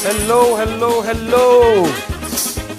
Hello, hello, hello.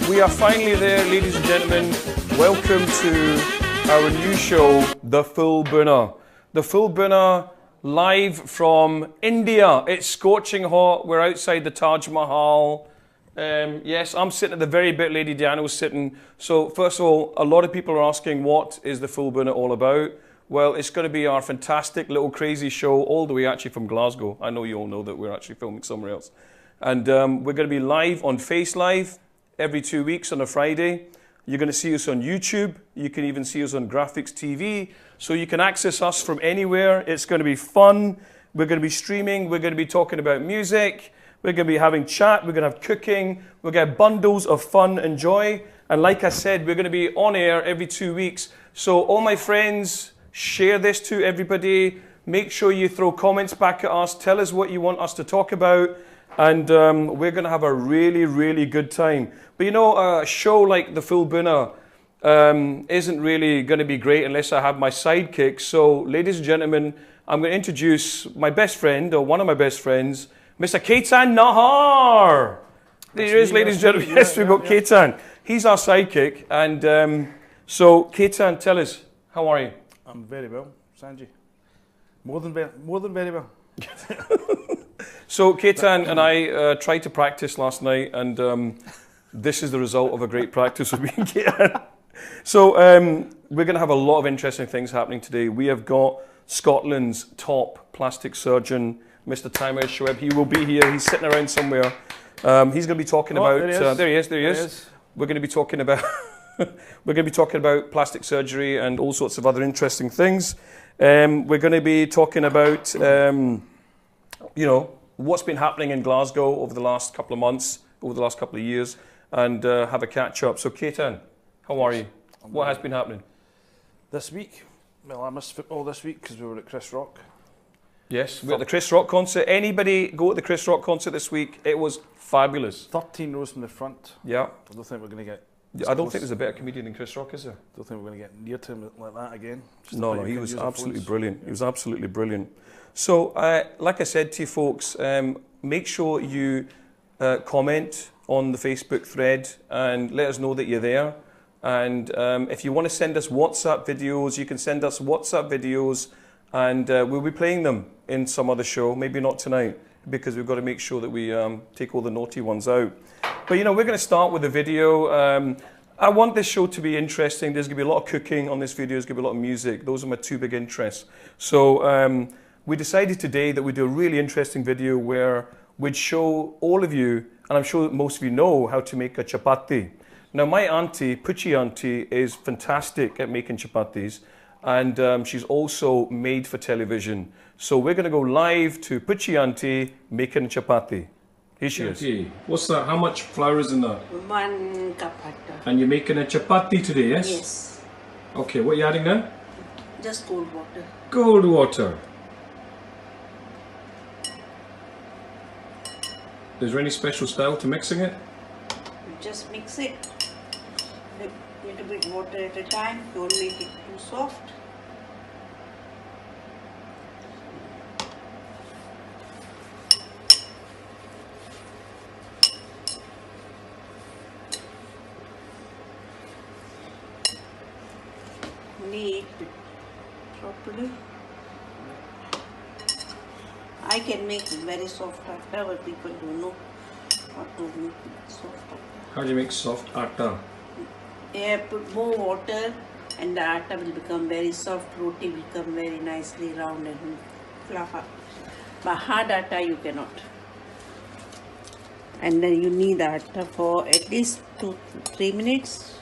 We are finally there, ladies and gentlemen. Welcome to our new show, The Fullbhoona. The Fullbhoona live from India. It's scorching hot. We're outside the Taj Mahal. Yes, I'm sitting at the very bit Lady Diana was sitting. So first of all, a lot of people are asking, what is The Fullbhoona all about? Well, it's going to be our fantastic little crazy show all the way actually from Glasgow. I know you all know that we're actually filming somewhere else. And we're going to be live on Face Live every 2 weeks on a Friday. You're going to see us on YouTube. You can even see us on Graphics TV. So you can access us from anywhere. It's going to be fun. We're going to be streaming. We're going to be talking about music. We're going to be having chat. We're going to have cooking. We're going to have bundles of fun and joy. And like I said, we're going to be on air every 2 weeks. So all my friends, share this to everybody. Make sure you throw comments back at us. Tell us what you want us to talk about. And we're going to have a really, really good time. But you know, a show like The Fullbhoona isn't really going to be great unless I have my sidekick. So, ladies and gentlemen, I'm going to introduce my best friend, or one of my best friends, Mr. Ketan Nahar. There he is, ladies and gentlemen. Yes, we've got Ketan. He's our sidekick. And so, Ketan, tell us, how are you? I'm very well, Sanjay. More than very well. So Ketan and I tried to practice last night, and this is the result of a great practice with me and Ketan. So we're going to have a lot of interesting things happening today. We have got Scotland's top plastic surgeon, Mr Taimur Shoaib. He will be here. He's sitting around somewhere. He's going to be talking about. There he is. We're going to be talking about. We're going to be talking about plastic surgery and all sorts of other interesting things. We're going to be talking about, you know, what's been happening in Glasgow over the last couple of months, over the last couple of years, and have a catch up. So, Ketan, how are you? What has been happening? This week, well, I missed football this week because we were at Chris Rock. Yes, we were at the Chris Rock concert. Anybody go to the Chris Rock concert this week? It was fabulous. 13 rows from the front. Yeah. I don't think we're going to get... I don't think there's a better comedian than Chris Rock, is there? I don't think we're going to get near to him like that again. No, he was absolutely brilliant. He was absolutely brilliant. So, like I said to you folks, make sure you comment on the Facebook thread and let us know that you're there. And if you want to send us WhatsApp videos, you can send us WhatsApp videos, and we'll be playing them in some other show. Maybe not tonight, because we've got to make sure that we take all the naughty ones out. But you know, we're going to start with a video. I want this show to be interesting. There's going to be a lot of cooking on this video. There's going to be a lot of music. Those are my two big interests. So we decided today that we'd do a really interesting video where we'd show all of you, and I'm sure that most of you know, how to make a chapati. Now, my auntie, Puchi auntie, is fantastic at making chapatis, and she's also made for television. So we're going to go live to Puchi auntie making a chapati. Here she is. What's that? How much flour is in that? 1 cup butter. And you're making a chapati today, yes? Yes. Okay, what are you adding now? Just cold water. Cold water. Is there any special style to mixing it? Just mix it. A little bit water at a time. Don't make it too soft. Knead it properly. I can make it very soft atta, but people don't know how to make it soft atta. How do you make soft atta? Yeah, put more water and the atta will become very soft. Roti will come very nicely round and fluffy. But hard atta you cannot. And then you knead the atta for at least 2 to 3 minutes.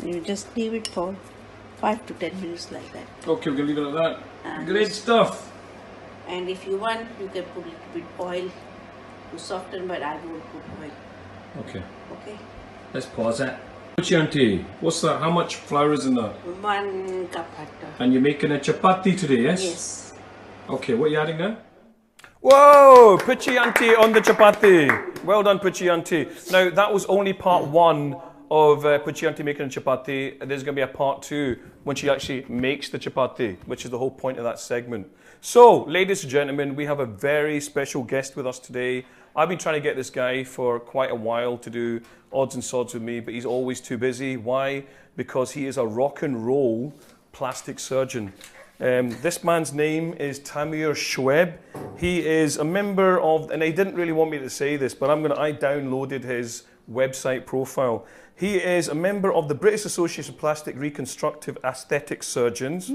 You just leave it for 5 to 10 minutes like that. Okay, we're going to leave it at that. And Great stuff. And if you want, you can put a little bit oil to soften, but I won't put oil. Okay. Okay? Let's pause that. Puccianti, what's that? How much flour is in that? 1 cup butter. And you're making a chapati today, yes? Yes. Okay, what are you adding now? Whoa! Puccianti on the chapati. Well done, Puccianti. Now, that was only part 1 of Puccianti making a chapati. There's going to be a part 2 when she actually makes the chapati, which is the whole point of that segment. So, ladies and gentlemen, we have a very special guest with us today. I've been trying to get this guy for quite a while to do odds and sods with me, but he's always too busy. Why? Because he is a rock and roll plastic surgeon. This man's name is Taimur Shoaib. He is a member of, and he didn't really want me to say this, but I downloaded his website profile. He is a member of the British Association of Plastic Reconstructive Aesthetic Surgeons.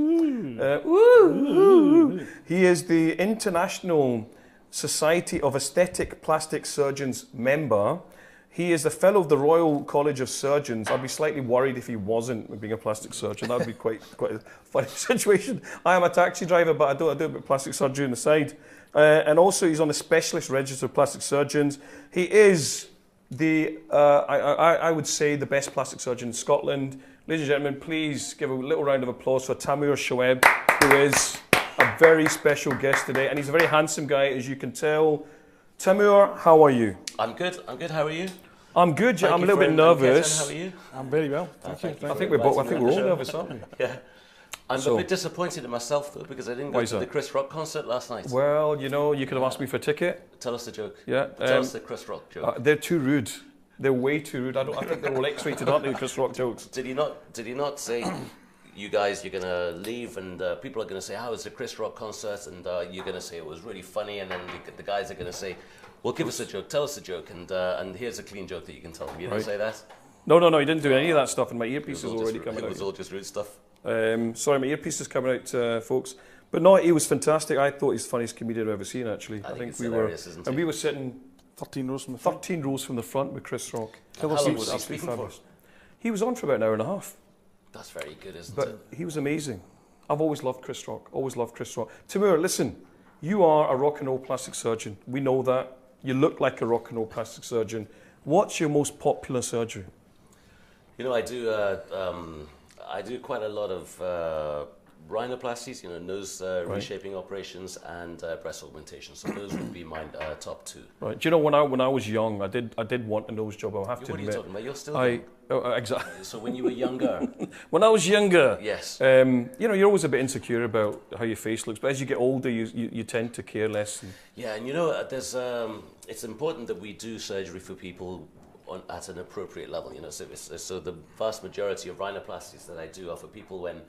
He is the International Society of Aesthetic Plastic Surgeons member. He is a fellow of the Royal College of Surgeons. I'd be slightly worried if he wasn't being a plastic surgeon. That would be quite a funny situation. I am a taxi driver, but I do a bit of plastic surgery on the side. And also he's on the Specialist Register of Plastic Surgeons. He is the, I would say, the best plastic surgeon in Scotland. Ladies and gentlemen, please give a little round of applause for Taimur Shoaib, who is a very special guest today. And he's a very handsome guy, as you can tell. Taimur, how are you? I'm good, how are you? I'm good, I'm a little bit nervous. Ketan, how are you? I'm very well. Thank you. I think we're all nervous, aren't we? Yeah. I'm a bit disappointed in myself though, because I didn't go to the Chris Rock concert last night. Well, you know, you could have asked me for a ticket. Tell us the joke. Yeah. Tell us the Chris Rock joke. They're too rude. They're way too rude. I think they're all X-rated, aren't they, Chris Rock jokes? Did he not say, you guys, you're gonna leave and people are gonna say, how was the Chris Rock concert? And you're gonna say it was really funny, and then the guys are gonna say, well, give us a joke, tell us a joke, and here's a clean joke that you can tell them. You didn't say that? No, he didn't do any of that stuff, and my earpiece is already coming out. It was all just rude stuff. Sorry, my earpiece is coming out, folks. But no, he was fantastic. I thought he's the funniest comedian I've ever seen, actually. I think it's hilarious, isn't it? And we were sitting 13 rows from the front. 13 rows from the front with Chris Rock. How long was he speaking for? He was on for about an hour and a half. That's very good, isn't but it? He was amazing. I've always loved Chris Rock. Always loved Chris Rock. Taimur, listen, you are a rock and roll plastic surgeon. We know that. You look like a rock and roll plastic surgeon. What's your most popular surgery? You know, I do quite a lot of rhinoplasties, you know, nose reshaping operations and breast augmentation. So those would be my top 2. Right. Do you know when I was young, I did want a nose job. I'll have to admit. What are you talking about? You're still young. Exactly. So when you were younger. When I was younger. Yes. You know, you're always a bit insecure about how your face looks, but as you get older, you tend to care less. Yeah, and you know, there's it's important that we do surgery for people at an appropriate level. You know, so the vast majority of rhinoplasties that I do are for people when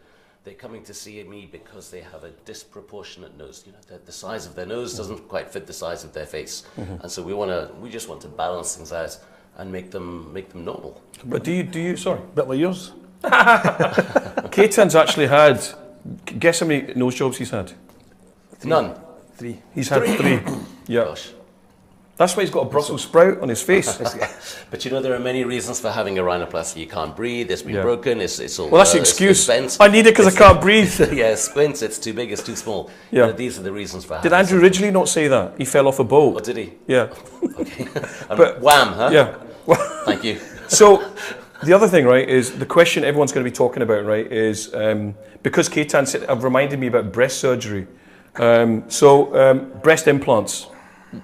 they're coming to see me because they have a disproportionate nose. You know, the size of their nose doesn't quite fit the size of their face, and so we just want to balance things out and make them normal. But do you? Sorry, Bit like yours. Ketan's actually had. Guess how many nose jobs he's had? None. 3. He's had 3. Yeah. Gosh. That's why he's got a Brussels sprout on his face. But you know, there are many reasons for having a rhinoplasty. You can't breathe, it's been broken, it's all... Well, that's the excuse. Bent. I need it because I can't breathe. Yeah, squints, it's too big, it's too small. Yeah. You know, these are the reasons for having Did Andrew Ridgeley not say that? He fell off a boat. Oh, did he? Yeah. Okay. But, wham, huh? Yeah. Thank you. So, the other thing, right, is the question everyone's going to be talking about, right, is because Ketan have reminded me about breast surgery. Breast implants.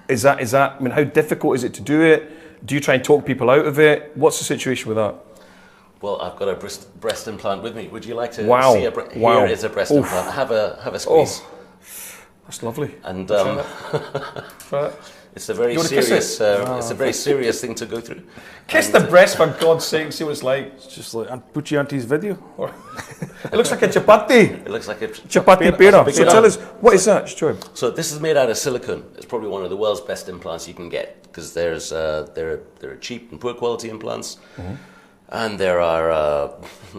Is that? I mean, how difficult is it to do it? Do you try and talk people out of it? What's the situation with that? Well, I've got a breast implant with me. Would you like to see Here is a breast implant. Have a squeeze. Oh, that's lovely. And it's a very serious. It's a very serious thing to go through. Kiss the breast, for God's sake. See what it's like. It's just like Puccianti's video. It looks like a chapati. It looks like a chapati pera. So tell us, what is that, Shoaib? So this is made out of silicone. It's probably one of the world's best implants you can get because there are cheap and poor quality implants, and there are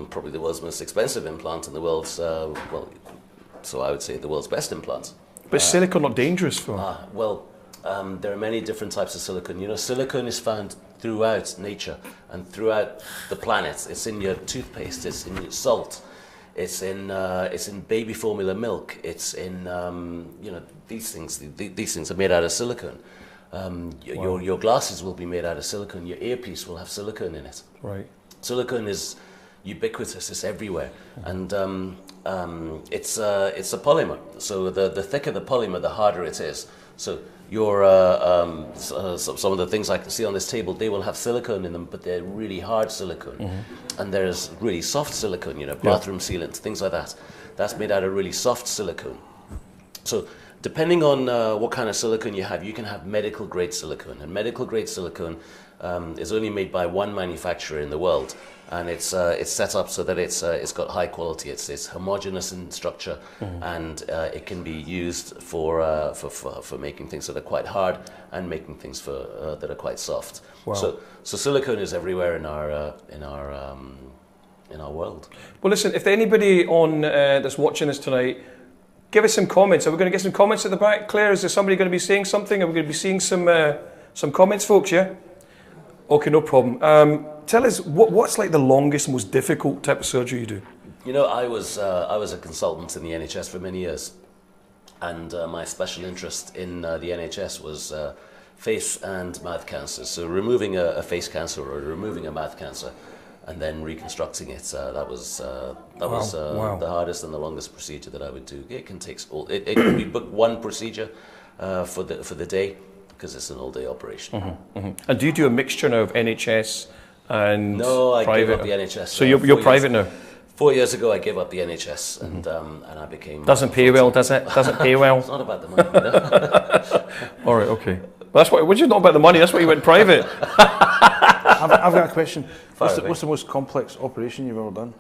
probably the world's most expensive implant and the world's so I would say the world's best implant. But is silicone not dangerous for? There are many different types of silicone. You know, silicone is found throughout nature and throughout the planet. It's in your toothpaste, it's in your salt, it's in baby formula milk, it's in you know, these things are made out of silicone. Your glasses will be made out of silicone. Your earpiece will have silicone in it. Right. Silicone is ubiquitous. It's everywhere, and it's a polymer. So the thicker the polymer, the harder it is. So your some of the things I can see on this table, they will have silicone in them, but they're really hard silicone. And there's really soft silicone. You know, bathroom sealants, things like that. That's made out of really soft silicone. So depending on what kind of silicone you have, you can have medical grade silicone, and medical grade silicone is only made by one manufacturer in the world, and it's set up so that it's got high quality. It's homogeneous in structure, and it can be used for making things that are quite hard and making things that are quite soft. Wow. So silicone is everywhere in our world. Well, listen, if anybody on that's watching this tonight, give us some comments. Are we going to get some comments at the back? Claire, is there somebody going to be saying something? Are we going to be seeing some comments, folks? Yeah. Okay, no problem. Tell us what's like the longest, most difficult type of surgery you do? You know, I was a consultant in the NHS for many years, and my special interest in the NHS was face and mouth cancers. So removing a face cancer or removing a mouth cancer, and then reconstructing it. That was the hardest and the longest procedure that I would do. It can take it can be booked one procedure for the day, because it's an all-day operation. And do you do a mixture now of NHS and No, I private? gave up the NHS. So you're private now? 4 years ago, I gave up the NHS, and I became... Doesn't pay well, does it? Doesn't pay well? It's not about the money, no. All right, okay. Well, that's what. Which is not about the money. That's why you went private. I've got a question. What's the most complex operation you've ever done?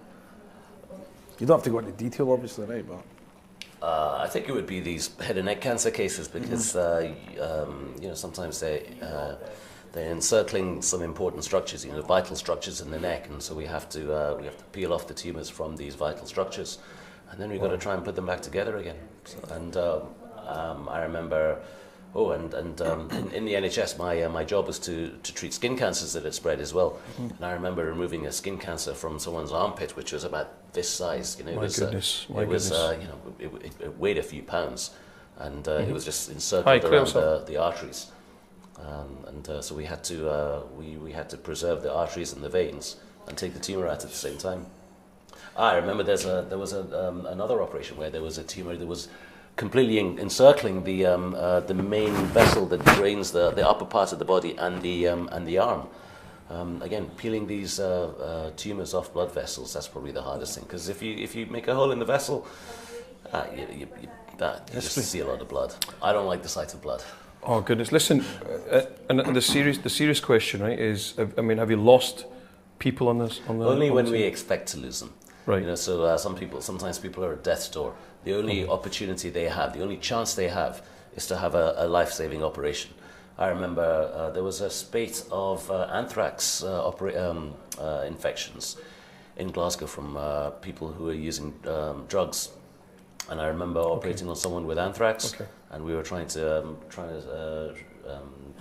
You don't have to go into detail, obviously, right? But I think it would be these head and neck cancer cases, because you know, sometimes they're encircling some important structures, you know, vital structures in the neck, and so we have to peel off the tumours from these vital structures, and then we've got to try and put them back together again. And I remember. In the NHS, my job was to treat skin cancers that had spread as well. And I remember removing a skin cancer from someone's armpit, which was about this size. You know, it weighed a few pounds, and it was just encircled around the arteries. So we had to preserve the arteries and the veins and take the tumor out at the same time. I remember there was another operation where there was a tumor that was completely encircling the main vessel that drains the upper part of the body and the arm. Again, peeling these tumors off blood vessels, that's probably the hardest thing, because if you make a hole in the vessel, you just see a lot of blood. I don't like the sight of blood. Oh goodness! Listen, and the serious question, right, is, I mean, have you lost people on this? Only when we expect to lose them. Right. You know, so sometimes people are at death's door. The only opportunity they have, the only chance they have, is to have a life-saving operation. I remember there was a spate of anthrax infections in Glasgow from people who were using drugs, and I remember operating on someone with anthrax, and we were trying to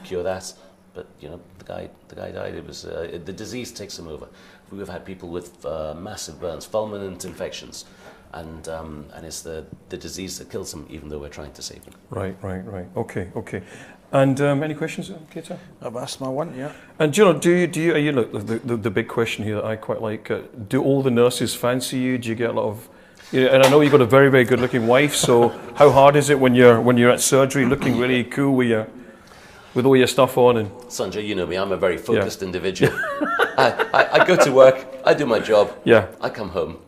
cure that, but you know, the guy died. It was the disease takes him over. We've had people with massive burns, fulminant infections. And it's the disease that kills them, even though we're trying to save them. Right. Okay. And any questions, Ketan? I've asked my one, yeah. And you know, look, the big question here that I quite like, do all the nurses fancy you? Do you get a lot of, and I know you've got a very, very good looking wife, so how hard is it when you're at surgery looking really cool with all your stuff on? And Sanjay, you know me, I'm a very focused individual. I go to work, I do my job, I come home.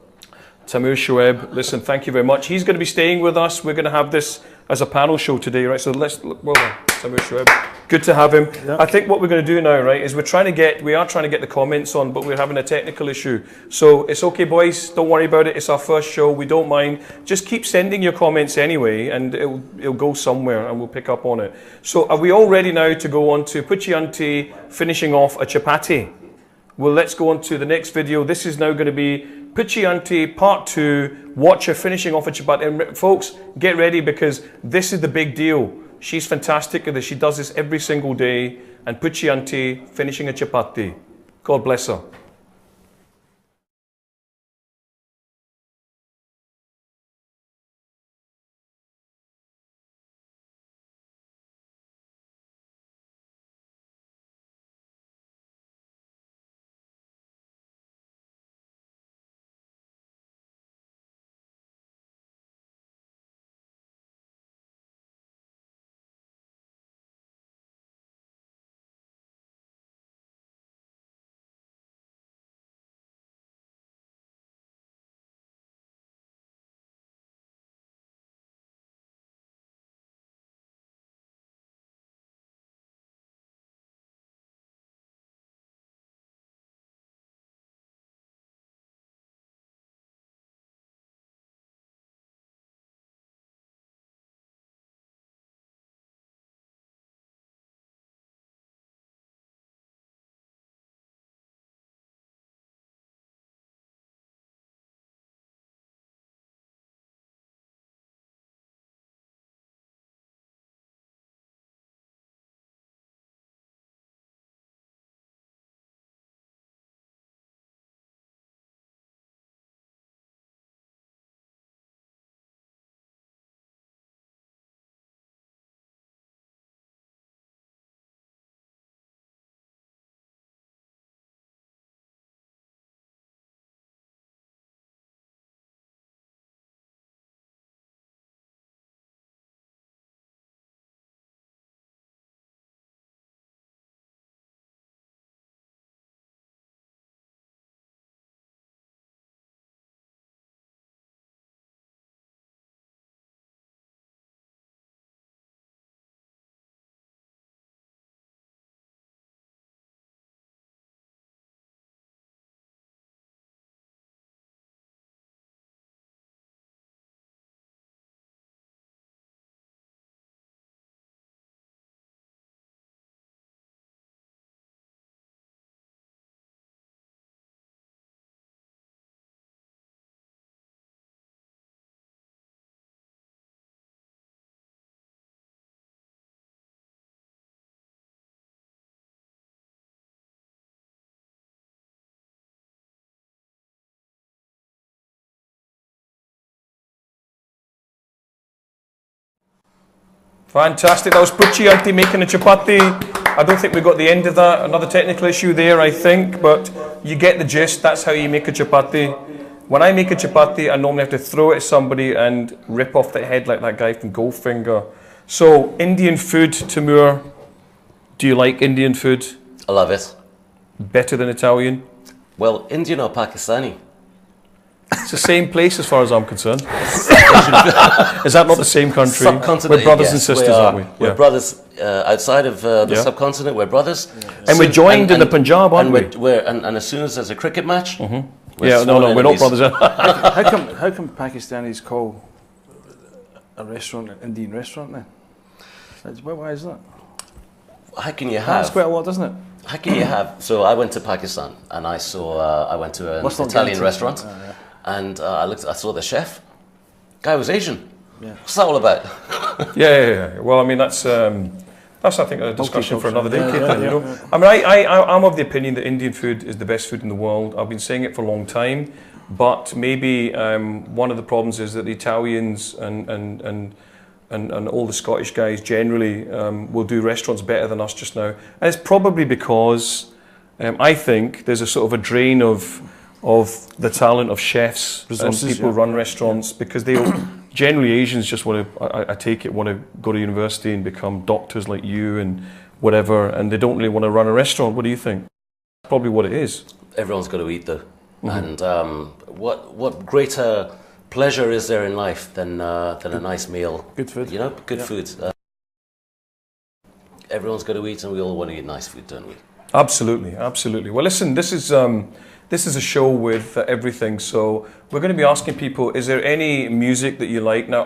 Taimur Shoaib, listen, thank you very much. He's going to be staying with us. We're going to have this as a panel show today, right? So well done, Taimur Shoaib. Good to have him. Yeah. I think what we're going to do now, right, is we are trying to get the comments on, but we're having a technical issue. So it's okay, boys. Don't worry about it. It's our first show. We don't mind. Just keep sending your comments anyway, and it'll go somewhere, and we'll pick up on it. So are we all ready now to go on to Pucci Auntie finishing off a chapati? Well, let's go on to the next video. This is now going to be Pucci Auntie Part 2, watch her finishing off a chapati. And folks, get ready, because this is the big deal. She's fantastic at this. She does this every single day. And Pucci Auntie finishing a chapati. God bless her. Fantastic. That was Pucci Auntie making a chapati. I don't think we got the end of that. Another technical issue there, I think, but you get the gist. That's how you make a chapati. When I make a chapati, I normally have to throw it at somebody and rip off the head like that guy from Goldfinger. So, Indian food, Taimur. Do you like Indian food? I love it. Better than Italian? Well, Indian or Pakistani? It's the same place as far as I'm concerned. Is that not the same country? Subcontinent, We're brothers yes, and sisters, we are. aren't we? We're brothers outside of the subcontinent. We're brothers, and we're joined in the Punjab, aren't we? And as soon as there's a cricket match, we're not brothers. How come Pakistanis call a restaurant an Indian restaurant then? Why is that? How can you That's have? quite a lot, doesn't it? How can you have? So I went to Pakistan and I went to an Italian restaurant, and I saw the chef. Guy was Asian. Yeah. What's that all about? Yeah. Well, I mean, that's I think a discussion for another day, Ketan, you know. I mean, I'm of the opinion that Indian food is the best food in the world. I've been saying it for a long time, but maybe one of the problems is that the Italians and all the Scottish guys generally will do restaurants better than us just now. And it's probably because I think there's a sort of a drain of the talent of chefs and people who run restaurants because they generally Asians just want to, I take it, want to go to university and become doctors like you and whatever, and they don't really want to run a restaurant. What do you think? Probably what it is. Everyone's got to eat though. And what greater pleasure is there in life than a nice meal? Good food. You know, good food. Everyone's got to eat, and we all want to eat nice food, don't we? Absolutely. Well, listen, this is a show with everything. So we're going to be asking people: is there any music that you like? Now,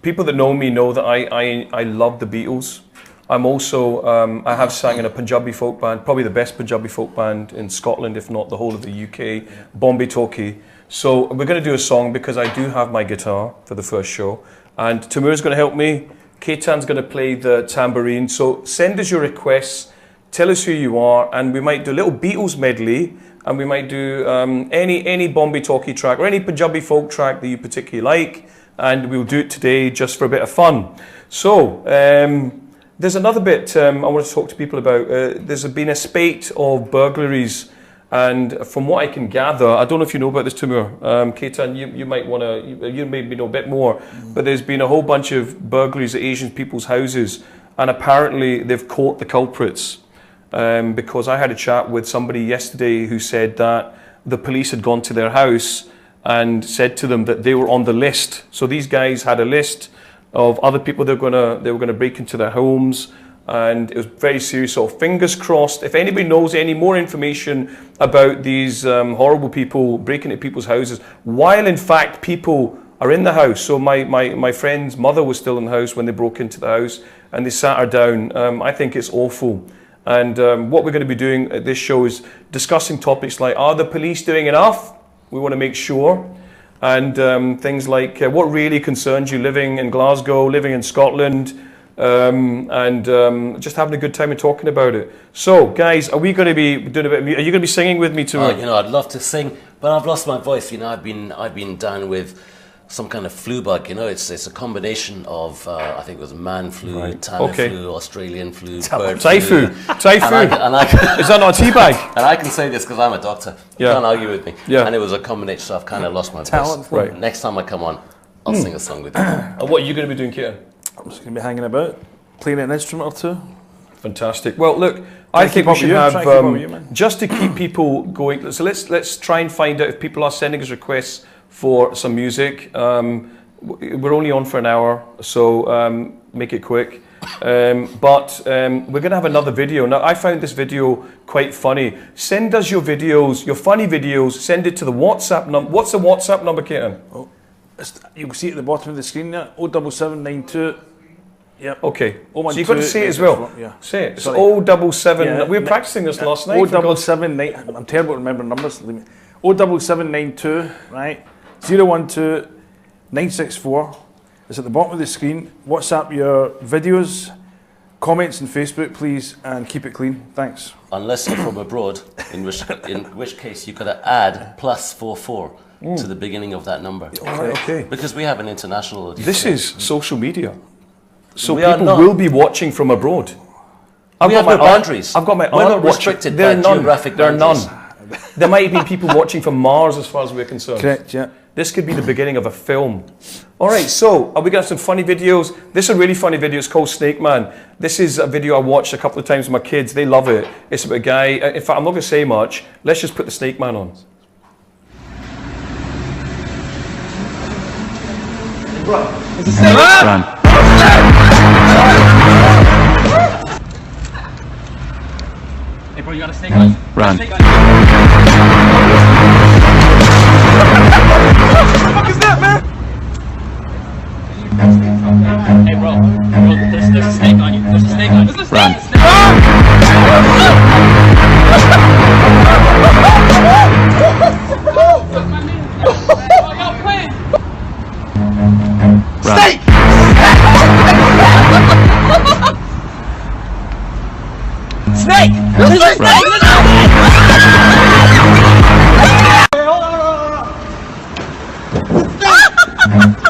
people that know me know that I love the Beatles. I'm also I have sang in a Punjabi folk band, probably the best Punjabi folk band in Scotland, if not the whole of the UK, Bombay Talkie. So we're going to do a song because I do have my guitar for the first show, and Taimur's going to help me. Ketan's going to play the tambourine. So send us your requests, tell us who you are, and we might do a little Beatles medley, and we might do any Bombay Talkie track or any Punjabi folk track that you particularly like, and we'll do it today just for a bit of fun. So there's another bit I want to talk to people about. There's been a spate of burglaries. And from what I can gather, I don't know if you know about this, Taimur. Ketan, you might want to, you maybe know a bit more, but there's been a whole bunch of burglaries at Asian people's houses, and apparently they've caught the culprits. Because I had a chat with somebody yesterday who said that the police had gone to their house and said to them that they were on the list. So these guys had a list of other people they were going to break into their homes. And it was very serious, so fingers crossed. If anybody knows any more information about these horrible people breaking into people's houses, while in fact people are in the house. So my friend's mother was still in the house when they broke into the house, and they sat her down. I think it's awful. And what we're going to be doing at this show is discussing topics like, are the police doing enough? We want to make sure. And things like, what really concerns you living in Glasgow, living in Scotland, just having a good time and talking about it. So, guys, are we going to be doing a bit of music? Are you going to be singing with me tonight? You know, I'd love to sing, but I've lost my voice. You know, I've been down with some kind of flu bug. You know, it's a combination of I think it was man flu, Tamiflu, Australian flu, bird flu. Typhoon. Is that not a tea bag? And I can say this because I'm a doctor. You can't argue with me. Yeah. And it was a combination, so I've kind of lost my voice. Right. Next time I come on, I'll sing a song with you. And what are you going to be doing, Ketan? I'm just going to be hanging about, playing an instrument or two. Fantastic. Well, look, I think we should have, just to keep people going, so let's try and find out if people are sending us requests for some music. We're only on for an hour, so make it quick. But we're going to have another video. Now, I found this video quite funny. Send us your videos, your funny videos, send it to the WhatsApp number. What's the WhatsApp number, Ketan? Oh. You can see it at the bottom of the screen there, 07792. Yep. Okay. So you've got to say it as well. Yeah. Say it. It's 077. Yeah, we were practicing this last night. 077. I'm terrible at remembering numbers. 07792. Right. 012 964. It's at the bottom of the screen. WhatsApp your videos, comments on Facebook, please, and keep it clean. Thanks. Unless you're from abroad, in which case you could add +44. To the beginning of that number. Okay. Because we have an international audience. This is social media. So We are people not. will be watching from abroad. We have no boundaries. I've got my We're aunt not watching. restricted There by are none. geographic There are boundaries. none. There might be people watching from Mars as far as we're concerned. Correct, yeah. This could be the beginning of a film. All right, so are we going to have some funny videos? This is a really funny video. It's called Snake Man. This is a video I watched a couple of times with my kids. They love it. It's about a guy. In fact, I'm not going to say much. Let's just put the Snake Man on. Run. Hey bro, you got a snake on you? Run. Snake on you. Hey bro, there's a snake on you. There's a snake on you. There's a Run. snake.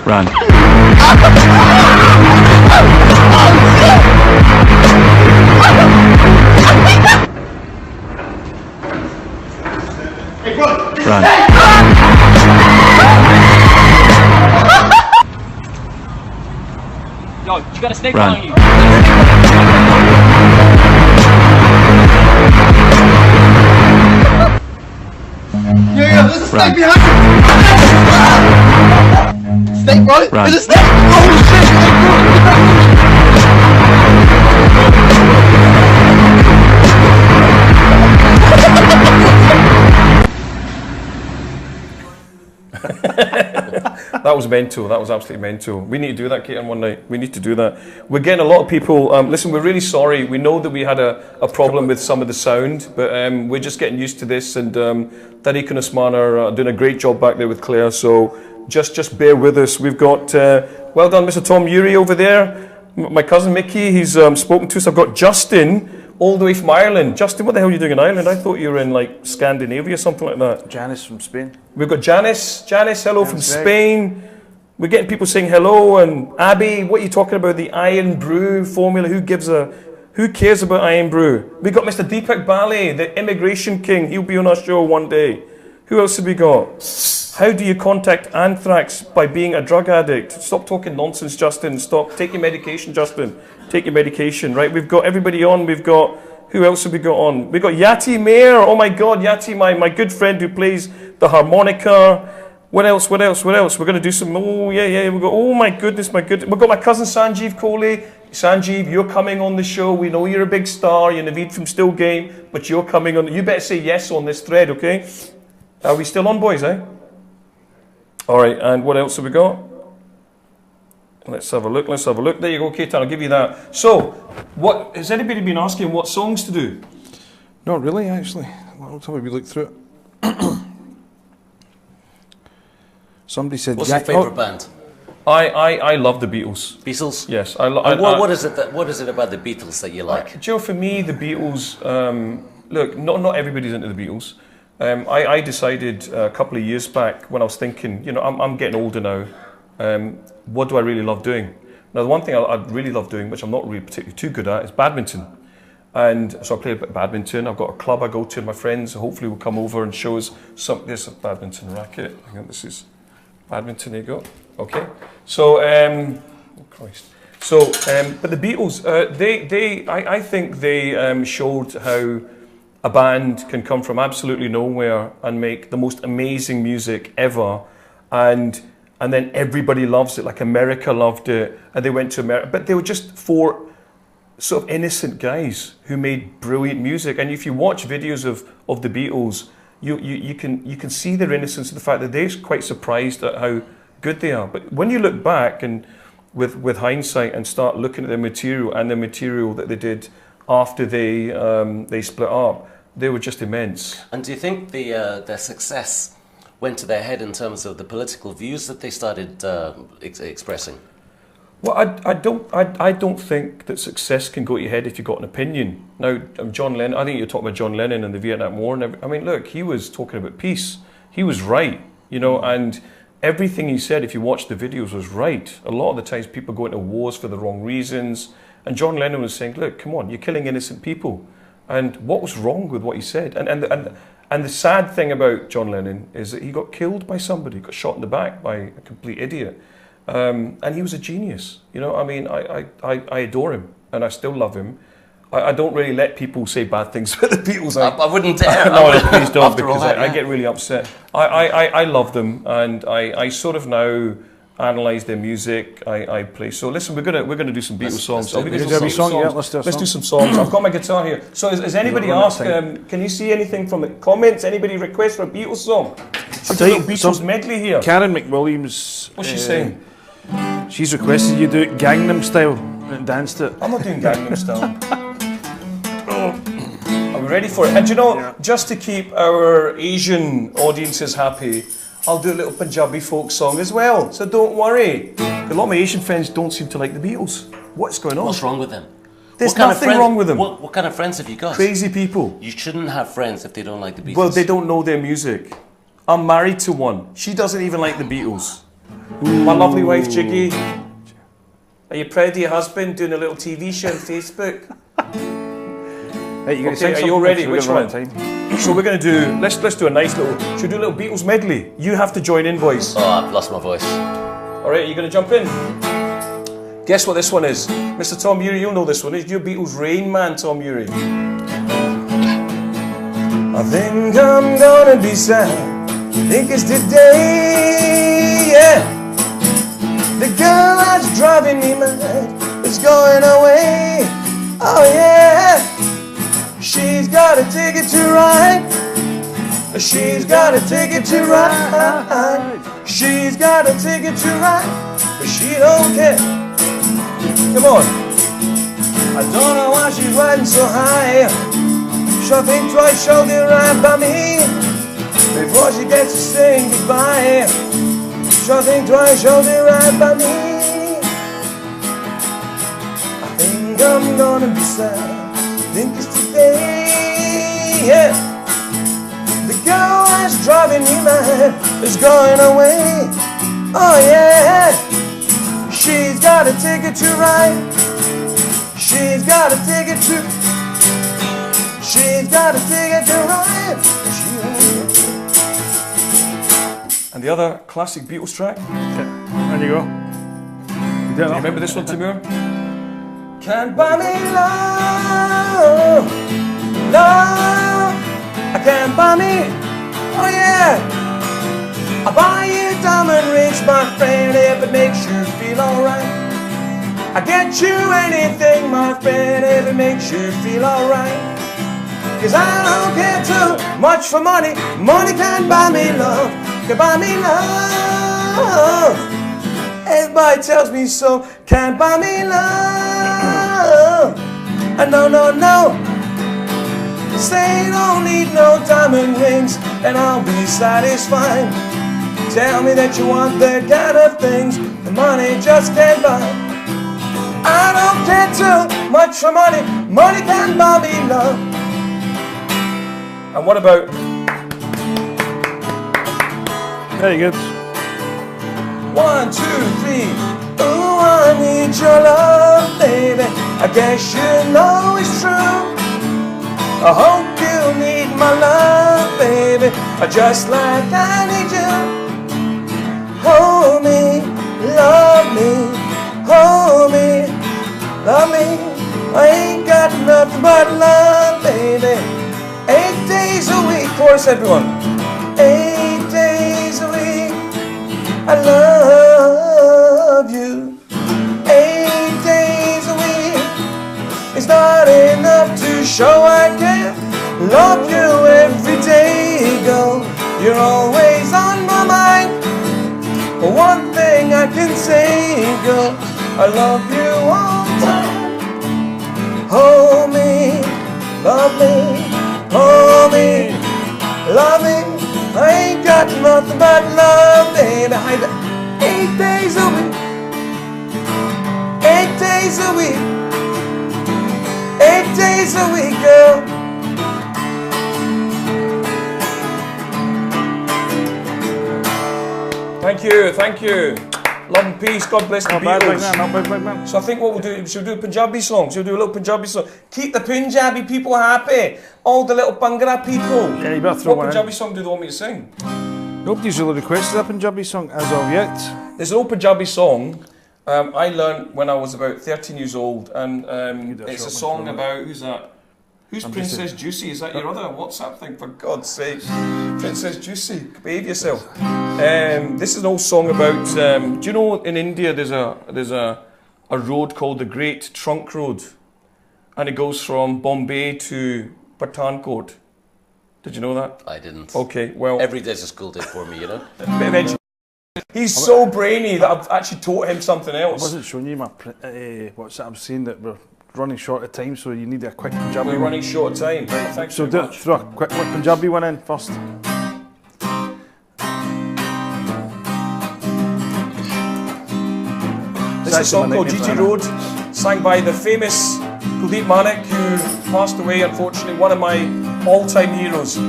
Run. Run. Run. Yo, you got a snake Run. on you. Yeah, there's a snake Run. behind you! Snake, bro! Run. There's a snake! Oh shit! That was mental. That was absolutely mental. We need to do that, Ketan, one night. We need to do that. We're getting a lot of people. Listen, we're really sorry. We know that we had a problem with some of the sound, but we're just getting used to this. And Tariq and Usman are doing a great job back there with Claire. So just bear with us. We've got, well done, Mr. Tom Urey over there. My cousin Mickey, he's spoken to us. I've got Justin all the way from Ireland. Justin, what the hell are you doing in Ireland? I thought you were in like Scandinavia or something like that. Janice from Spain. We've got Janice. Janice, hello from That's right. Spain. We're getting people saying hello. And Abby, what are you talking about? The Iron Brew formula? Who cares about Iron Brew? We got Mr. Deepak Bali, the immigration king. He'll be on our show one day. Who else have we got? How do you contact anthrax? By being a drug addict. Stop talking nonsense, Justin. Stop. Take your medication, Justin. Take your medication. Right, we've got everybody on. We've got, who else have we got on? We've got Yati Mayer. Oh my God, Yati, my good friend who plays the harmonica. What else? We're going to do some, we've got, oh my goodness. We've got my cousin Sanjeev Kohli. Sanjeev, you're coming on the show. We know you're a big star. You're Naveed from Still Game, but you're coming on. You better say yes on this thread, okay? Are we still on, boys, eh? All right, and what else have we got? Let's have a look. There you go, Ketan, I'll give you that. So, what has anybody been asking what songs to do? Not really, actually. Well, tell me we look through it. Somebody said... What's your favourite band? I love the Beatles. Beatles? Yes, And what is it about the Beatles that you like? Joe, for me, the Beatles, look, not everybody's into the Beatles. I decided a couple of years back when I was thinking, I'm getting older now. What do I really love doing? Now, the one thing I really love doing, which I'm not really particularly too good at, is badminton. And so I play a bit of badminton. I've got a club I go to, and my friends hopefully will come over and show us some. There's a badminton racket. I think this is badminton. There you go. Okay. So, oh Christ. So, but the Beatles, I think they showed how a band can come from absolutely nowhere and make the most amazing music ever, and then everybody loves it. Like America loved it, and they went to America. But they were just four sort of innocent guys who made brilliant music. And if you watch videos of the Beatles, you can see their innocence and the fact that they're quite surprised at how good they are. But when you look back and with hindsight and start looking at the material that they did after they split up, they were just immense. And do you think their success went to their head in terms of the political views that they started expressing? Well, I don't think that success can go to your head if you've got an opinion. Now, John Lennon, I think you're talking about John Lennon and the Vietnam War. And I mean, look, he was talking about peace. He was right, and everything he said, if you watch the videos, was right. A lot of the times people go into wars for the wrong reasons. And John Lennon was saying, look, come on, you're killing innocent people. And what was wrong with what he said? And the sad thing about John Lennon is that he got killed by somebody, got shot in the back by a complete idiot. And he was a genius. You know, I mean, I adore him and I still love him. I don't really let people say bad things about the Beatles. I wouldn't dare. No, please don't, because that, I get really upset. I love them, and I sort of now analyse their music. I play. So listen, we're gonna do some Beatles songs. let's do Let's do a song. Yeah, let's do a Let's do song. some songs. I've got my guitar here. So has anybody We're running asked? time. Can you see anything from the comments? Anybody request for a Beatles song? Should tell we you do a Beatles some- medley here? Karen McWilliams. What's she saying? She's requested you do it Gangnam style and danced it. I'm not doing Gangnam Style. Are we ready for it? And you know, just to keep our Asian audiences happy, I'll do a little Punjabi folk song as well. So don't worry. A lot of my Asian friends don't seem to like the Beatles. What's going on? What's wrong with them? There's What kind of nothing friends- wrong with them. What kind of friends have you got? Crazy people. You shouldn't have friends if they don't like the Beatles. Well, they don't know their music. I'm married to one. She doesn't even like the Beatles. My lovely wife, Jiggy. Are you proud of your husband doing a little TV show on Facebook? Hey, you Okay, are you all ready? Which one? Time. So we're going to do, let's do a nice little, should we do a little Beatles medley? You have to join in, boys. Oh, I've lost my voice. All right, are you going to jump in? Guess what this one is? Mr. Tom Ury, you'll know this one. It's your Beatles Rain Man, Tom Ury. I think I'm gonna be sad. Think it's today, yeah. The girl that's driving me mad is going away. Oh yeah. She's got a ticket to ride. She's got a ticket to ride. She's got a ticket to ride, but she don't care. Come on. I don't know why she's riding so high. She'll think twice, she'll get right by me before she gets to saying goodbye. She'll think twice, she'll get right by me. I think I'm gonna be sad. Think it's today, yeah. The girl that's driving me mad is going away. Oh yeah. She's got a ticket to ride. She's got a ticket to. She's got a ticket to ride. And the other classic Beatles track. Okay, there you go. You Do you remember this one, Taimur? Can't buy me love, love. I can't buy me. Oh yeah. I buy you diamond rings, my friend, if it makes you feel alright. I get you anything, my friend, if it makes you feel alright. Cause I don't care too much for money. Money can't buy me love. Can buy me love. Everybody tells me so. Can't buy me love. No, no, no. Say you don't need no diamond rings and I'll be satisfied. Tell me that you want that kind of things the money just can't buy. I don't care too much for money. Money can't buy me love. And what about? Very good. 1, 2, 3. Ooh, I need your love, baby. I guess you know it's true. I hope you need my love, baby, just like I need you. Hold me, love me, hold me, love me. I ain't got nothing but love, baby. 8 days a week, chorus everyone. 8 days a week, I love you. 8 days a week, it's not enough to show I can love you every day, girl. You're always on my mind. But one thing I can say, girl, I love you all the time. Hold me, love me, hold me, love me. I ain't got nothing but love, baby. 8 days a week, 8 days a week, 8 days a week, girl. Thank you, thank you. Love and peace, God bless the Not bad, big Beatles. man, not bad, big man. So I think what we'll do, should we do a Punjabi song? Should we do a little Punjabi song? Keep the Punjabi people happy. All the little Bhangra people. Yeah, you better throw What one Punjabi in. song do they want me to sing? Nobody's really requested a Punjabi song as of yet. There's an old Punjabi song I learned when I was about 13 years old, and it's a song about, who's that? Who's Princess Juicy? Is that your other WhatsApp thing? For God's sake, Princess Juicy, behave yourself. This is an old song about. Do you know in India there's a road called the Great Trunk Road, and it goes from Bombay to Pathankot. Did you know that? I didn't. Okay, well, Every day's a school day for me, you know. he's so brainy that I've actually taught him something I else. wasn't showing you my, what's that I'm saying, that we're running short of time, so you need a quick Punjabi We're one. running short of time. Thanks So very much. throw a quick Punjabi one in first. This is a song called GT Road, sang by the famous Kuldeep Manik, who passed away, unfortunately, one of my all-time heroes. It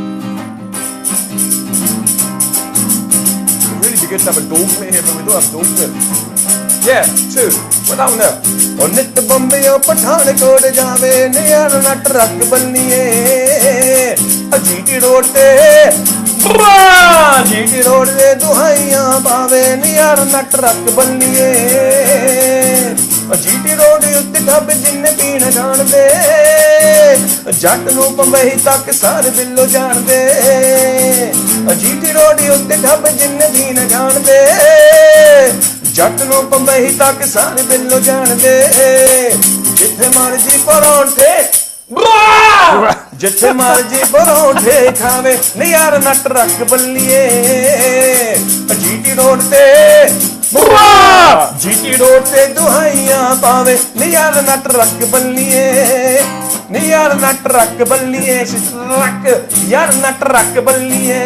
would really be good to have a dole plate here, but we don't have dole plate. Yeah, two. We're down there. On it Bombay or Pathankot jaave niyar na truck banniye GT Road te GT Road de duhaiyan paave niyar na truck banniye GT Road utte kab jinne peen jaande jatt nu Bombay tak sare billo jaande GT Road utte kab jinne peen jaande ਜੱਟ ਨੂੰ ਬੰਬਈ ਤੱਕ ਸਾਰੇ ਬਿੱਲੋ ਜਾਣਦੇ ਜਿੱਥੇ ਮਰਜੀ ਪਰੌਂਠੇ ਜਿੱਥੇ ਮਰਜੀ ਪਰੌਂਠੇ ਖਾਵੇ ਨਿਆਰ ਨਾ ਟਰੱਕ ਬੱਲੀਏ ਜੀਟੀ ਰੋਡ ਤੇ ਜੀਟੀ ਰੋਡ ਤੇ ਦੁਹਾਈਆਂ ਪਾਵੇ ਨਿਆਰ ਨਾ ਟਰੱਕ ਬੱਲੀਏ ਨਿਆਰ ਨਾ ਟਰੱਕ ਬੱਲੀਏ ਟਰੱਕ ਯਾਰ ਨਾ ਟਰੱਕ ਬੱਲੀਏ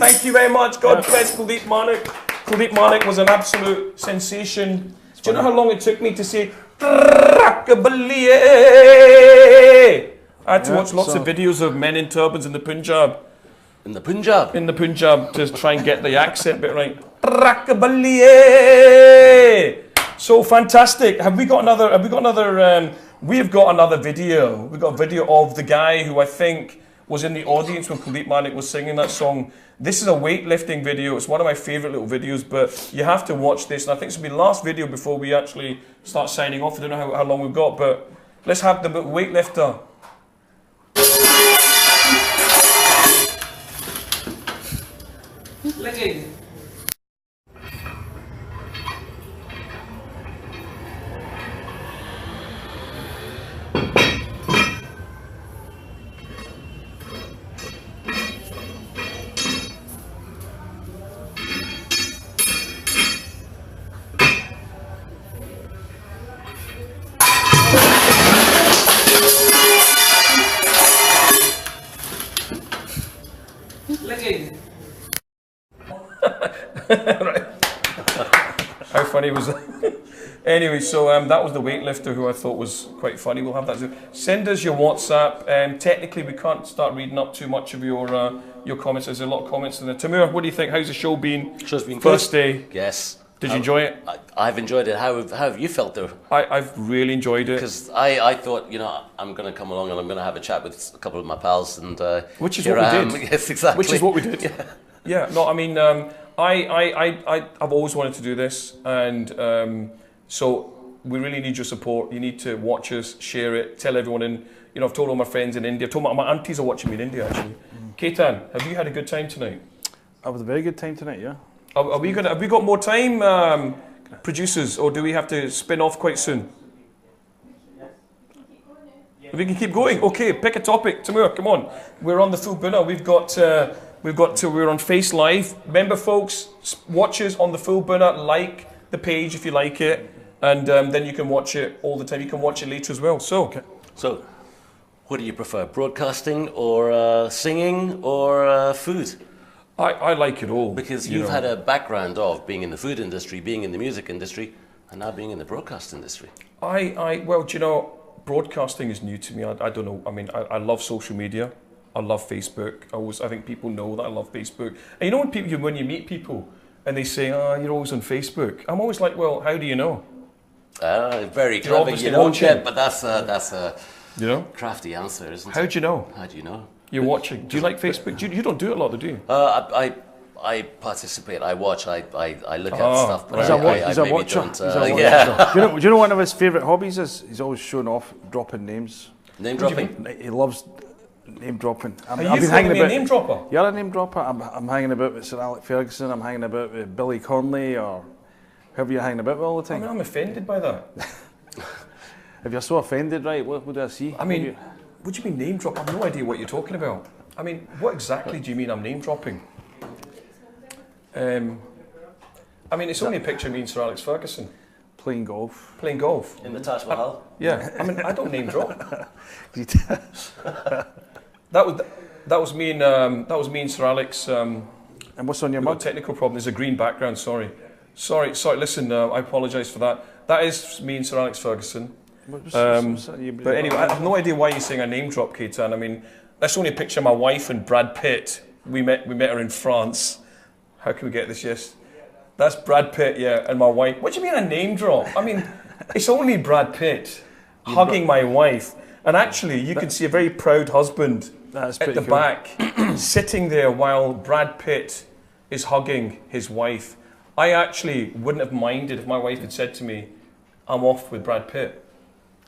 thank you very much God bless Kuldeep Manik Kuldeep Manik was an absolute sensation. Do you know how long it took me to say Rakabaliye? I had to watch lots of videos of men in turbans in the Punjab. In the Punjab. In the Punjab to try and get the accent bit right. Rakabaliye. So fantastic. Have we got another? We've got another video. We've got a video of the guy who I think was in the audience when Kuldeep Manik was singing that song. This is a weightlifting video. It's one of my favourite little videos, but you have to watch this. And I think this will be the last video before we actually start signing off. I don't know how long we've got, but let's have the weightlifter. How funny was that? Anyway, so that was the weightlifter who I thought was quite funny. We'll have that. Send us your WhatsApp. Technically, we can't start reading up too much of your comments. There's a lot of comments in there. Taimur, what do you think? How's the show been? Show's been First good. day. Yes. Did you enjoy it? I've enjoyed it. How have you felt though? I've really enjoyed it. Because I thought, I'm going to come along and I'm going to have a chat with a couple of my pals, and which is what we did. Yes, exactly. Which is what we did. Yeah. No, I mean, I've always wanted to do this, and so we really need your support. You need to watch us, share it, tell everyone. And I've told all my friends in India. I've told my aunties are watching me in India actually. Ketan, have you had a good time tonight? I had a very good time tonight, yeah. Have we got more time, producers, or do we have to spin off quite soon? We can keep going. Okay, pick a topic. Taimur, come on. We're on the fullbhoona. We're on Face Live. Remember, folks, watch us on the fullbhoona. Like the page if you like it, and then you can watch it all the time. You can watch it later as well. So, what do you prefer, broadcasting or singing or food? I like it all. Because you've had a background of being in the food industry, being in the music industry, and now being in the broadcast industry. Well, broadcasting is new to me. I don't know. I mean, I love social media. I love Facebook. I think people know that I love Facebook. And when you meet people, and they say, "Oh, you're always on Facebook." I'm always like, "Well, how do you know?" Very You're clever. obviously You don't watching. get, but that's a You know? crafty answer, isn't How it? do you know? How do you know? You're watching. Do you like Facebook? You don't do it a lot, do you? I participate. I watch. I look Oh, at stuff, but right. He's a maybe watcher. don't. He's a watcher. Yeah. Do you know one of his favourite hobbies is? He's always showing off, dropping names. Name What do you dropping. He loves name dropping. Are you calling me a name dropper? You're a name dropper. I'm hanging about with Sir Alex Ferguson. I'm hanging about with Billy Connolly or whoever you're hanging about with all the I time. mean, I'm offended by that. If you're so offended, right, what do I see? I mean, what do you mean name drop? I've no idea what you're talking about. I mean, what exactly do you mean I'm name dropping? I mean, it's only a picture of me and Sir Alex Ferguson Playing golf. playing golf. In the Taj Mahal. Yeah, I mean, I don't name drop. That was me and Sir Alex. And what's on your We've got a mug? technical problem. There's a green background. Sorry. Listen, I apologise for that. That is me and Sir Alex Ferguson. But anyway, I have no idea why you're saying a name drop, Ketan. I mean, that's only a picture of my wife and Brad Pitt. We met her in France. How can we get this? Yes, that's Brad Pitt. Yeah, and my wife. What do you mean a name drop? I mean, it's only Brad Pitt hugging my wife, and actually, you can see a very proud husband That's at pretty the cool. back, sitting there while Brad Pitt is hugging his wife. I actually wouldn't have minded if my wife had said to me, "I'm off with Brad Pitt."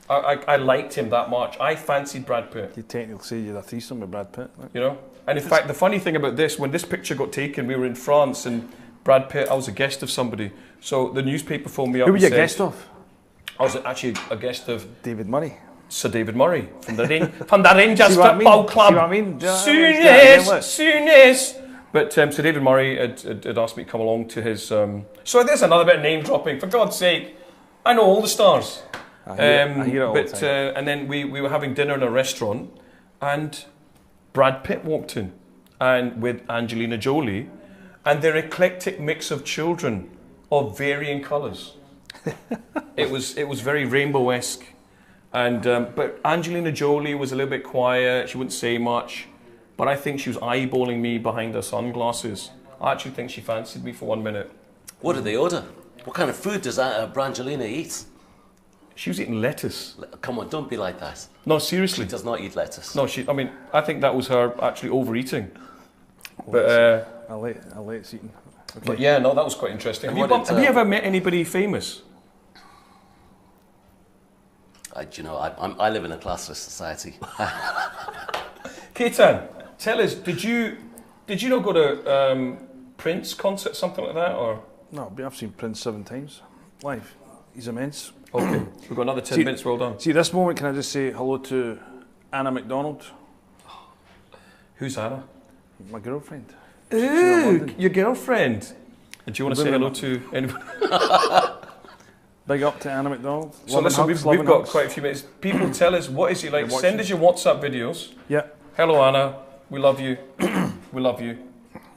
I liked him that much. I fancied Brad Pitt. You technically say you had a threesome with Brad Pitt. Right? You know? And in fact, the funny thing about this, when this picture got taken, we were in France and Brad Pitt, I was a guest of somebody. So the newspaper phoned me up Who were and you a said, guest of? I was actually a guest of David Murray. Sir David Murray from the Rangers See what I mean? Football Club. See what I mean? Do you know what I mean? Soonest. But Sir David Murray had asked me to come along to his... So there's another bit of name dropping. For God's sake, I know all the stars. I hear it all the time. And then we were having dinner in a restaurant and Brad Pitt walked in and with Angelina Jolie and their eclectic mix of children of varying colours. It was very rainbow-esque. And but Angelina Jolie was a little bit quiet, she wouldn't say much, but I think she was eyeballing me behind her sunglasses. I actually think she fancied me for 1 minute. What did they order? What kind of food does Brangelina eat? She was eating lettuce. Come on, don't be like that. No, She seriously. does not eat lettuce. No, I think that was her actually overeating. But, I'll let it eaten. but yeah, no, that was quite interesting. Have you, What did, have you ever met anybody famous? I live in a classless society. Ketan, tell us, did you not go to Prince concert, something like that, or? No, I've seen Prince 7 times live. He's immense. Okay, we've got another 10 minutes, well done. See, this moment, can I just say hello to Anna MacDonald, Who's Anna? my girlfriend. Ooh, your girlfriend. And do you want to say hello to anybody? Big up to Anna MacDonald. So listen, we've got quite a few minutes. People, tell us, what is he like? You're Send us your WhatsApp videos. Yeah. Hello, Anna. We love you. We love you.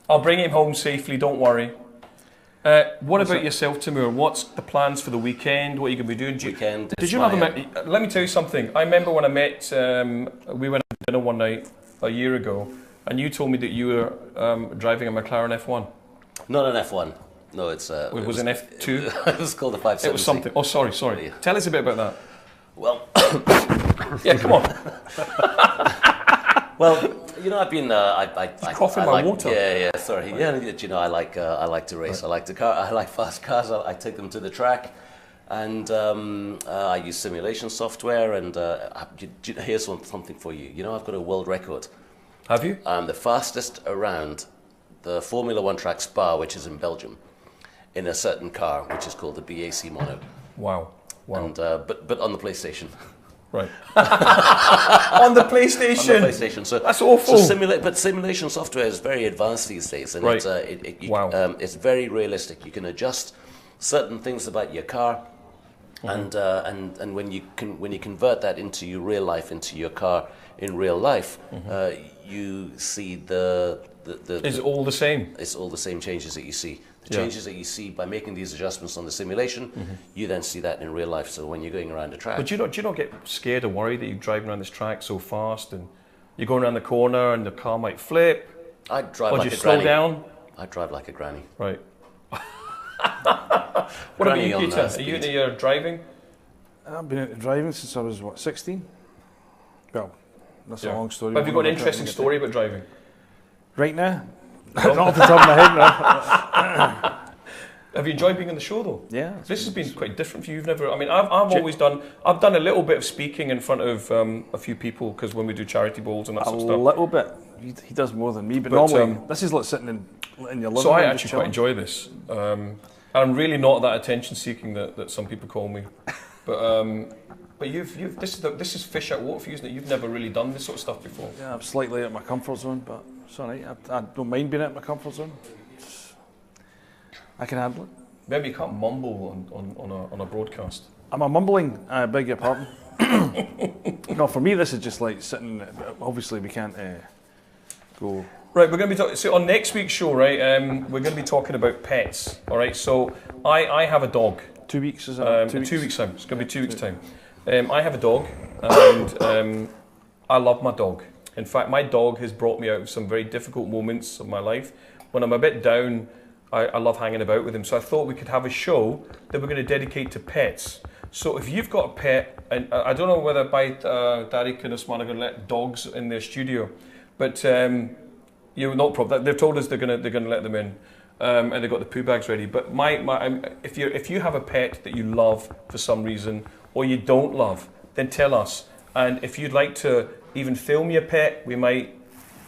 I'll bring him home safely, don't worry. What about yourself, Taimur? What's the plans for the weekend? What are you going to be doing? Did you ever met? Let me tell you something. I remember when I met, we went to dinner one night a year ago, and you told me that you were driving a McLaren F1. Not an F1. No, it's... It was an F2? It was called a 570. It was something. Oh, sorry. Yeah. Tell us a bit about that. Well... Yeah, come on. Well, I've been... coughing my water. Yeah, sorry. Yeah, I like to race. I like fast cars. I take them to the track. And I use simulation software. And here's something for you. I've got a world record. Have you? I'm the fastest around the Formula One track Spa, which is in Belgium, in a certain car, which is called the BAC Mono. Wow. And but on the PlayStation. Right. On the PlayStation. On the PlayStation. So that's awful. But simulation software is very advanced these days, and right. It's very realistic. You can adjust certain things about your car, and when you convert that into your real life, into your car in real life, you see the Is it all the same? It's all the same changes that you see. The changes that you see by making these adjustments on the simulation, you then see that in real life. So when you're going around a track. But do you not get scared or worried that you're driving around this track so fast and you're going around the corner and the car might flip? I'd drive or like do you a slow granny. down? I'd drive like a granny. Right. What about you, Ketan? Are you into your driving? I've been into driving since I was, what, 16? Well, that's a long story. But have you got an interesting story about driving? Right now? Not off the top of my head now. Have you enjoyed being on the show though? Yeah. This has been quite different for you. You've never, I mean, I've always done, I've done a little bit of speaking in front of a few people, because when we do charity bowls and that sort of stuff. A little bit. He does more than me, but normally, this is like sitting in your living room. So I actually quite enjoy this. And I'm really not that attention seeking that some people call me. But this is fish out of water for you, isn't it? You've never really done this sort of stuff before. Yeah, I'm slightly out of my comfort zone, but it's all right. I don't mind being out of my comfort zone. I can handle it. Maybe you can't mumble on a broadcast. Am I mumbling? I beg your pardon. No, for me this is just like sitting. Obviously, we can't go. Right, we're going to be talking. So on next week's show, right, we're going to be talking about pets. All right, so I have a dog. 2 weeks is it? 2 weeks time. It's going to be 2 weeks time. I have a dog, and I love my dog. In fact, my dog has brought me out of some very difficult moments of my life. When I'm a bit down, I love hanging about with him. So I thought we could have a show that we're going to dedicate to pets. So if you've got a pet, and I don't know whether by Derek and Usman are going to let dogs in their studio, but you're not probably. They've told us they're going to let them in, and they've got the poo bags ready. But if you have a pet that you love for some reason, or you don't love, then tell us. And if you'd like to even film your pet, we might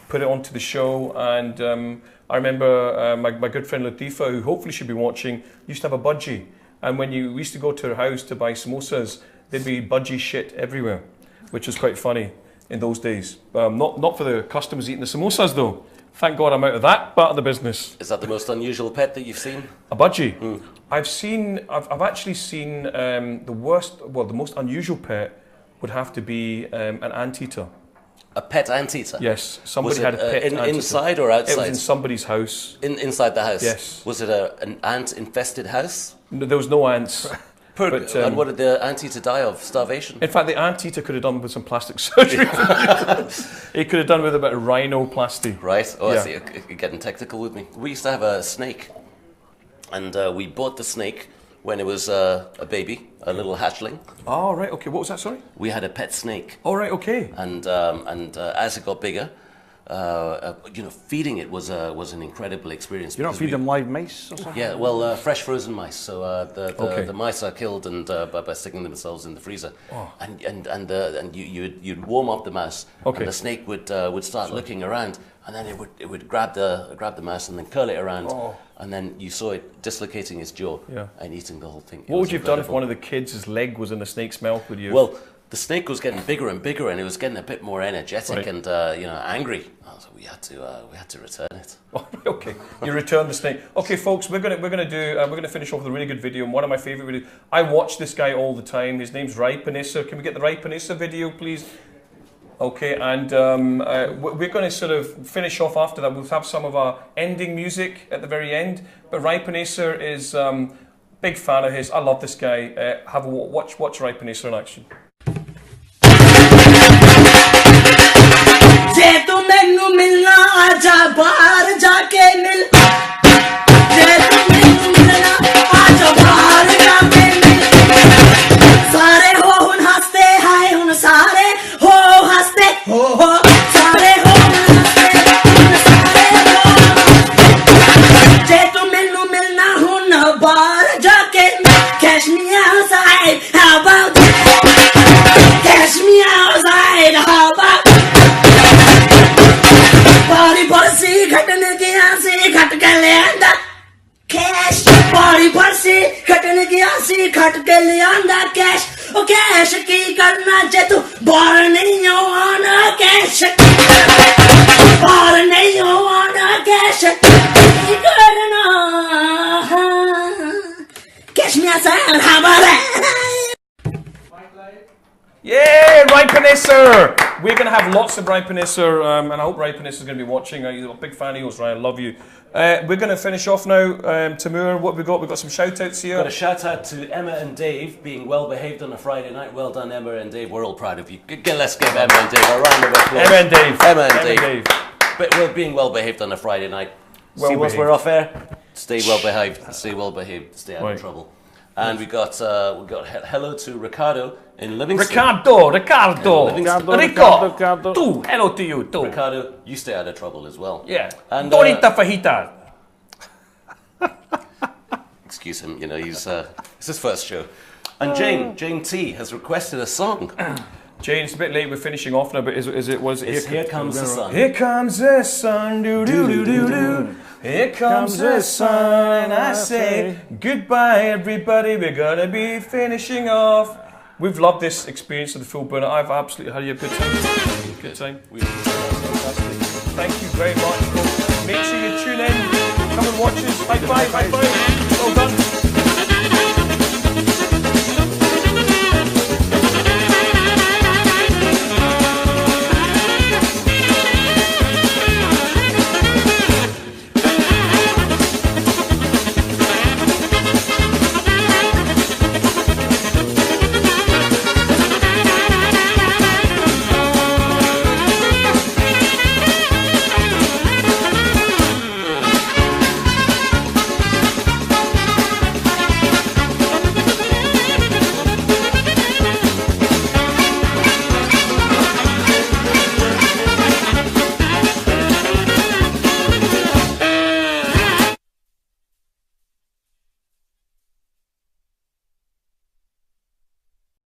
put it onto the show. And I remember my good friend Latifa, who hopefully should be watching, used to have a budgie. And when we used to go to her house to buy samosas, there'd be budgie shit everywhere, which was quite funny in those days. Not for the customers eating the samosas though. Thank God I'm out of that part of the business. Is that the most unusual pet that you've seen? A budgie. I've actually seen the most unusual pet would have to be an anteater. A pet anteater? Yes, somebody had a pet anteater. Inside or outside? It was in somebody's house. Inside the house? Yes. Was it an ant-infested house? No, there was no ants. But, and what did the anteater die of? Starvation? In fact, the anteater could have done with some plastic surgery. He could have done with a bit of rhinoplasty. Right. Oh, yeah. I see. You're getting technical with me. We used to have a snake, and we bought the snake when it was a baby, a little hatchling. Oh, right. Okay. What was that? Sorry. We had a pet snake. Oh, right. Okay. And as it got bigger, feeding it was an incredible experience. You don't feed them live mice or something? Yeah, well, fresh frozen mice. So the mice are killed and by sticking themselves in the freezer. Oh. And you'd warm up the mouse, and the snake would start looking around, and then it would grab the mouse and then curl it around, and then you saw it dislocating its jaw and eating the whole thing. What would you have done if one of the kids' leg was in the snake's mouth? Would you? Well, the snake was getting bigger and bigger, and it was getting a bit more energetic and angry. So we had to return it. Oh, okay, you returned the snake. Okay, folks, we're gonna finish off with a really good video. And one of my favourite videos. I watch this guy all the time. His name's Rai Panissa. Can we get the Rai Panissa video, please? Okay, and we're going to sort of finish off after that. We'll have some of our ending music at the very end. But Rai Panissa is big fan of his. I love this guy. Have a watch Rai Panissa in action. जे तू मैनू मिलना आजा बाहर जाके मिल जे तू मैनू मिलना आजा बाहर जाके मिल सारे हो हुन हंसते हाय हुन सारे हो हंसते हो सारे हो हंसते हुन सारे हो जे तू मैनू मिलना हुन बाहर जाके cash me outside how about cash me outside how about Body parsi घटने की आंसी घट के ले आंदा cash body parsi घटने की आंसी घट के ले आंदा cash ओ cash की करना जे तू बाहर नहीं हो आना cash बाहर नहीं हो आना cash की करना cash me outside how about that Yeah, Rai Panissa! We're going to have lots of Rai Panissa, and I hope Rai Panissa is going to be watching. You're a big fan of yours, Rai. I love you. We're going to finish off now. Taimur, what have we got? We've got some shout-outs here. Got a shout-out to Emma and Dave being well-behaved on a Friday night. Well done, Emma and Dave. We're all proud of you. Let's give Emma and Dave a round of applause. Emma and Dave. Emma and Dave. But we're being well-behaved on a Friday night. See, once we're off air, Stay well behaved. Stay well behaved. Stay out Right. of trouble. And we got hello to Ricardo in Livingston. Ricardo. Ricardo. Too. Hello to you, too. Ricardo, you stay out of trouble as well. Yeah. And Dorita fajita. excuse him. You know, it's his first show. And Jane T has requested a song. Jane, it's a bit late. We're finishing off now, but was it It's Here Comes the Sun. Here comes the sun, do do do do do. Here comes the sun, and I say goodbye, everybody. We're gonna be finishing off. We've loved this experience of the Full Burner. I've absolutely had a good time. Good time. Fantastic. Thank you very much, folks. Make sure you tune in. Come and watch us. Bye bye. Bye bye. Well done.